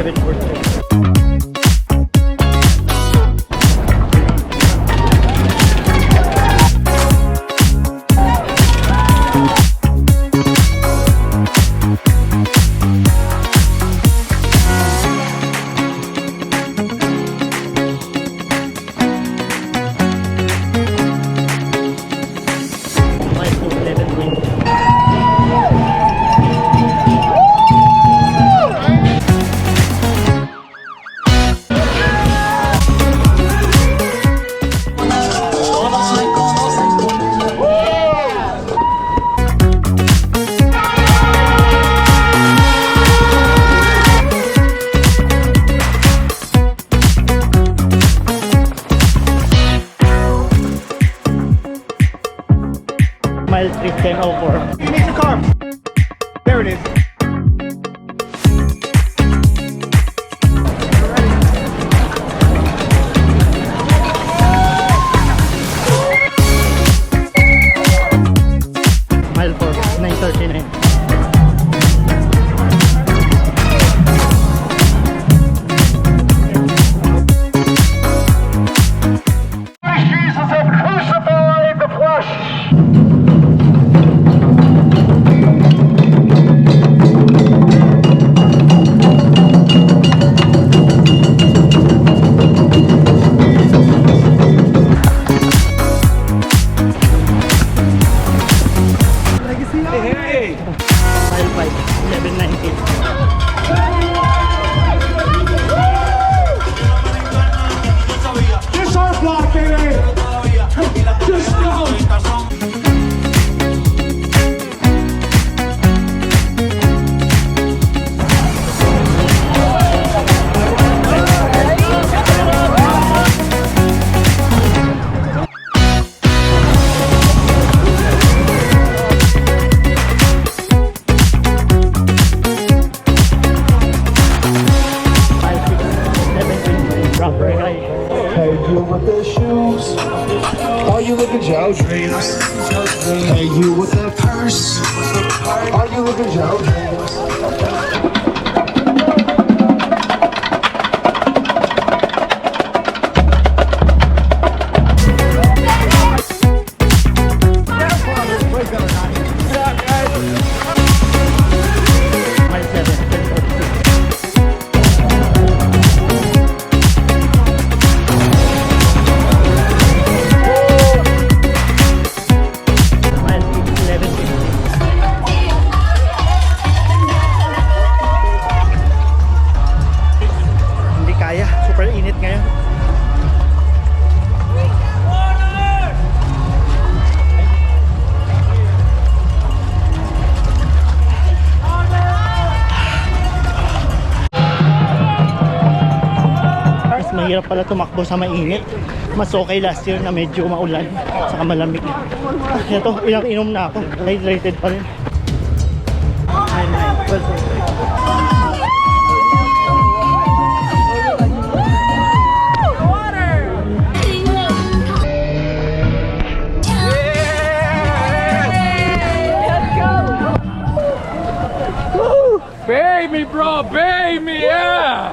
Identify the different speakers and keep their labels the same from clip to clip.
Speaker 1: 7:40. Mile 3, 10:04.
Speaker 2: You need the car. There it is.
Speaker 1: Mile 4, 9:39.
Speaker 2: Jesus have crucified the flesh. Hey.
Speaker 1: Mile 5, 11:19.
Speaker 2: This our block, baby. Just go.
Speaker 1: Mile 6, 11:20. Proper high.
Speaker 3: Hey, you with the shoes? Are you looking Joe dreams? Hey, you with the purse? Are you looking Joe dreams?
Speaker 1: Mile 7, 10:42. Mile 6, 11:50. Hindi kaya, super init ngayon. Mas mahirap pala tumakbo sa mainit. Mas okay last year na medyo maulan saka malamig. Ito, ilang inom na ako. Hydrated pa rin. 9, 12.
Speaker 2: Bury me, bro. Bury me, yeah.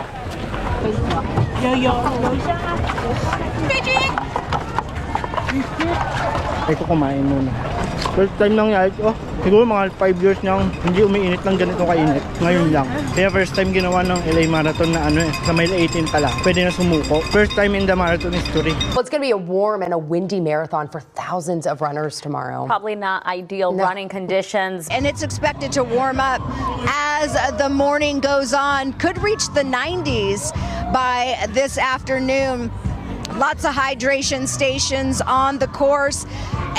Speaker 1: Ay ko kumain muna. First time nangyari ko, siguro mga 5 years nang hindi umiinit lang ganito kainit. Ngayon lang. Kaya first time ginawa ng LA Marathon na sa mile 18 pa lang. Pwede na sumuko. First time in the marathon history.
Speaker 4: Well, it's going to be a warm and a windy marathon for thousands of runners tomorrow.
Speaker 5: Probably not ideal running conditions.
Speaker 6: And it's expected to warm up as the morning goes on. Could reach the 90s by this afternoon. Lots of hydration stations on the course.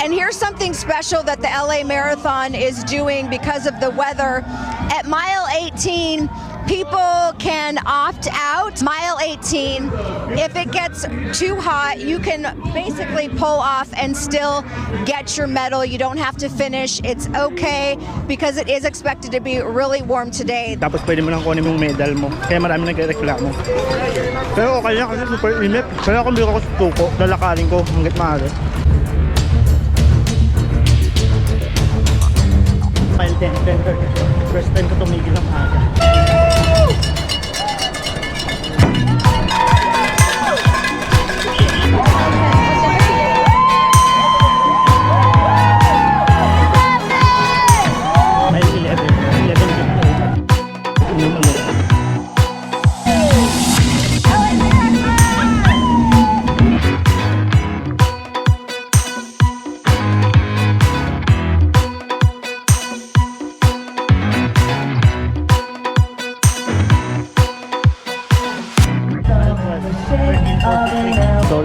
Speaker 6: And here's something special that the LA Marathon is doing because of the weather. At mile 18, people can opt out. Mile 18, if it gets too hot, you can basically pull off and still get your medal. You don't have to finish. It's okay because it is expected to be really warm today.
Speaker 1: Tapos pwede mo nang kunin yung medal mo. Kaya marami nagreklamo. Pero okay lang kasi super init. Kaya kung hindi ako susuko, lalakarin ko hanggat maaari. Mile 10, 10:30. First time ko tumigil ng aga.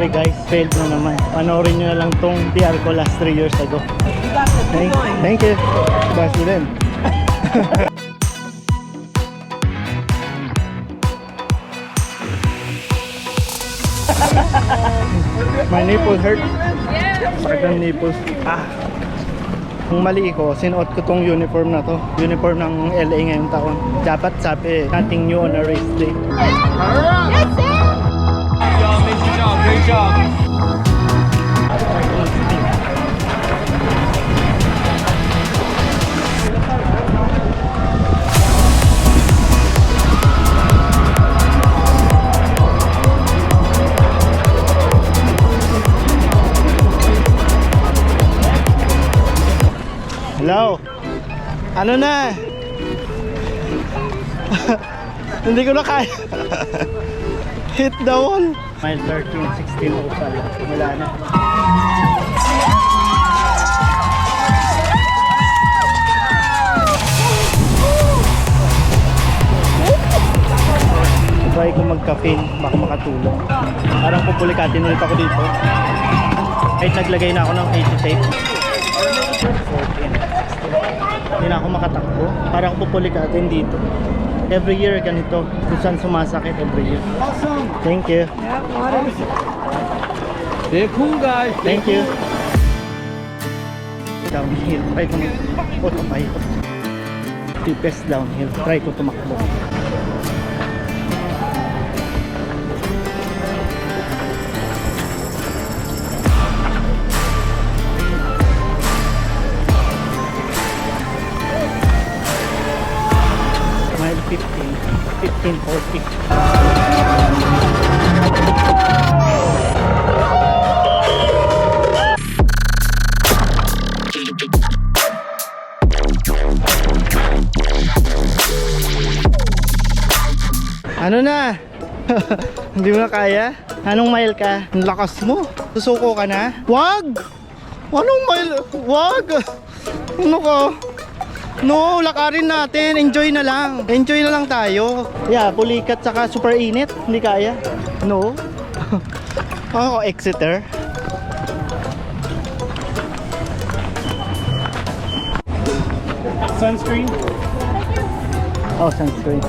Speaker 1: Sorry guys, failed na naman. Panoorin nyo na lang tong PR ko last 3 years ago. Thank you. Basi din. My nipple hurt. Sakit ng nipples. Kung mali ko, sinuot ko tong uniform na to. Uniform ng LA ngayong taon. Dapat sabi, nothing new on a race day.
Speaker 2: Great job.
Speaker 1: Hello? Ano na? Hindi ko na kaya. Hit the wall. Mile 13, 16 pala. Wala na. Try ko mag-caffeine, baka makatulong. Parang pupulikatin ulit ako dito. Kahit naglagay na ako ng 80 tape. 14, 16. Hindi na ako makatakbo. Parang pupulikatin dito. Every year ganito. Kung saan sumasakit every year.
Speaker 2: Awesome.
Speaker 1: Thank you.
Speaker 2: They're cool guys.
Speaker 1: Thank you. Downhill. Try ko mag-autopilot. Deepest downhill. Try ko tumakbo. Mile 15, 40. Ano na? Hindi mo na kaya? Anong mile ka? Ang lakas mo. Susuko ka na? Wag! Anong mile? Wag! Ano ka? No, lakarin natin. Enjoy na lang. Enjoy na lang tayo. Yeah, pulikat saka super init. Hindi kaya. No. Ako, Exeter.
Speaker 2: Sunscreen.
Speaker 1: Oh, sunscreen.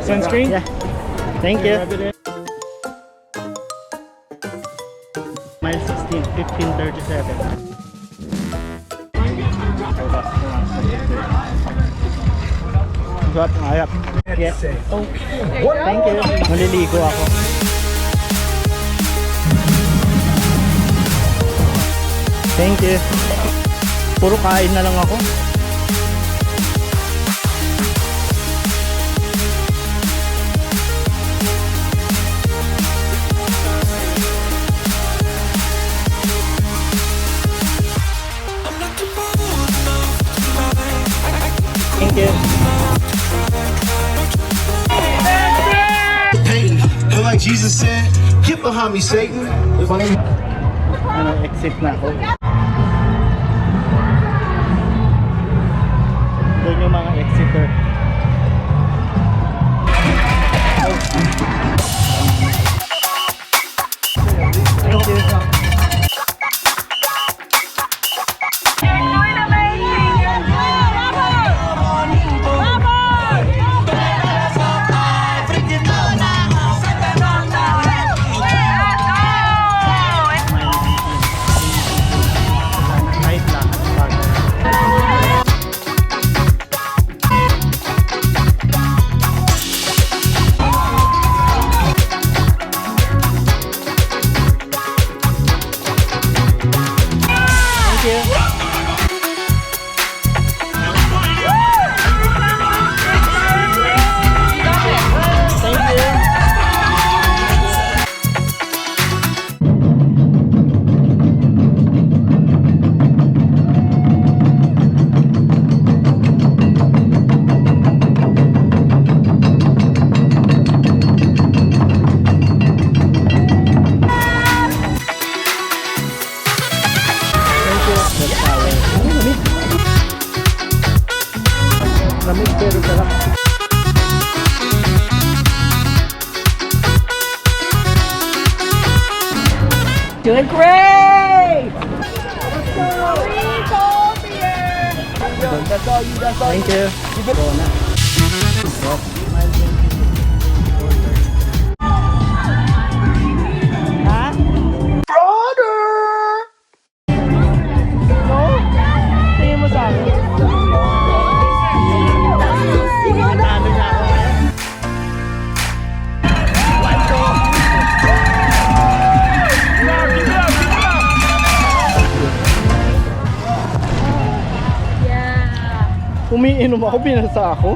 Speaker 2: Sunscreen.
Speaker 1: Yeah. Thank you.
Speaker 2: Rub it in.
Speaker 1: Mile 16, 15:37. Swap, ayap. Yes. Thank you. Maliligo ako. Thank you. Puro kain na lang ako. Thank you.
Speaker 3: Pain. And like Jesus said, get behind me, Satan.
Speaker 1: Ano, exit na ako. Doon yung mga exiter. Thank you.
Speaker 7: Doing great!
Speaker 1: Thank you. Oo na. Ha? No? Tingin mo sa akin. Natalo na ako ngayon. Umiinom ako, binasa ako.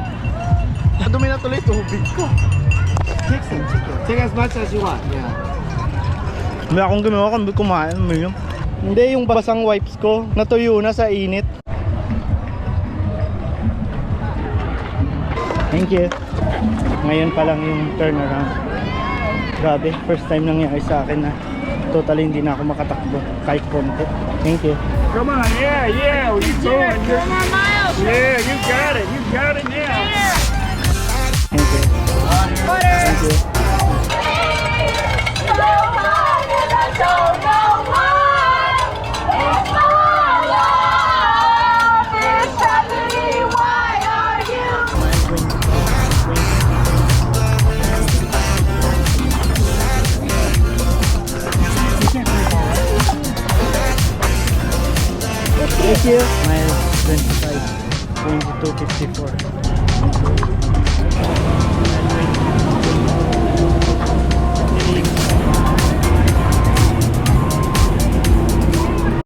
Speaker 1: Dumi na tuloy tubig ko.
Speaker 2: Take as much as you want. Yeah.
Speaker 1: May akong ginawa kung kumain. Hindi, yung basang wipes ko, natuyo na sa init. Thank you. Ngayon pa lang yung turnaround. Grabe, first time nangyari sa akin na totally hindi na ako makatakbo kahit konti. Thank you.
Speaker 2: Come on, yeah. You doing? Yeah, you got it. You got it now.
Speaker 1: Thank you. Thank you. Thank you. Miles 25, 2254.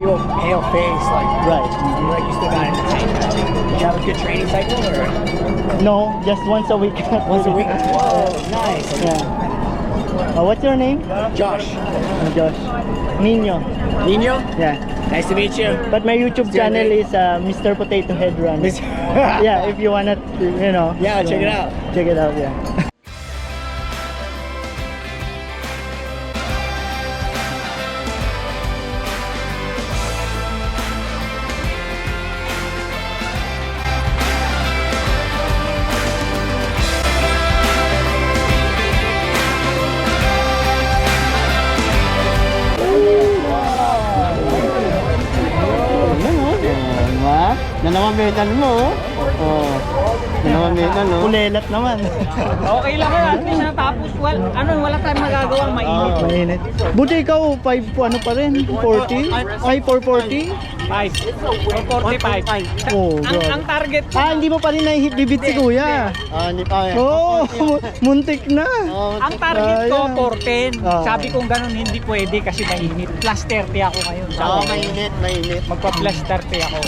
Speaker 7: Your pale face, like,
Speaker 1: Right.
Speaker 7: like you still got it. Did you have a good training cycle or
Speaker 1: No, just once a week.
Speaker 7: once a week? Whoa, nice.
Speaker 1: Yeah. What's your name?
Speaker 7: Josh.
Speaker 1: Josh. Nino.
Speaker 7: Nino?
Speaker 1: Yeah.
Speaker 7: Nice to meet you.
Speaker 1: But my YouTube channel is Mr. Potato Head Run. Yeah, if you wanna, you know.
Speaker 7: Yeah, check it out.
Speaker 1: Check it out, yeah. Nanamamitan mo, oh. Nanamamitan, no? Kulelat naman.
Speaker 7: Okay lang yan. At least natapos. Wala tayong magagawang mainit.
Speaker 1: Mainit. Buti ikaw, 5 po, ano pa rin? 40? Ay, 440?
Speaker 7: 445.
Speaker 1: Oh,
Speaker 7: Ang target ko.
Speaker 1: hindi mo pa rin nahihibibit si kuya.
Speaker 8: Hindi pa.
Speaker 1: Oo, muntik na.
Speaker 7: Ang target ko, 410.
Speaker 1: Ah.
Speaker 7: Sabi kong ganun, hindi pwede kasi mainit. Plus 30 ako ngayon.
Speaker 8: Mainit.
Speaker 7: Magpa-plus 30 ako.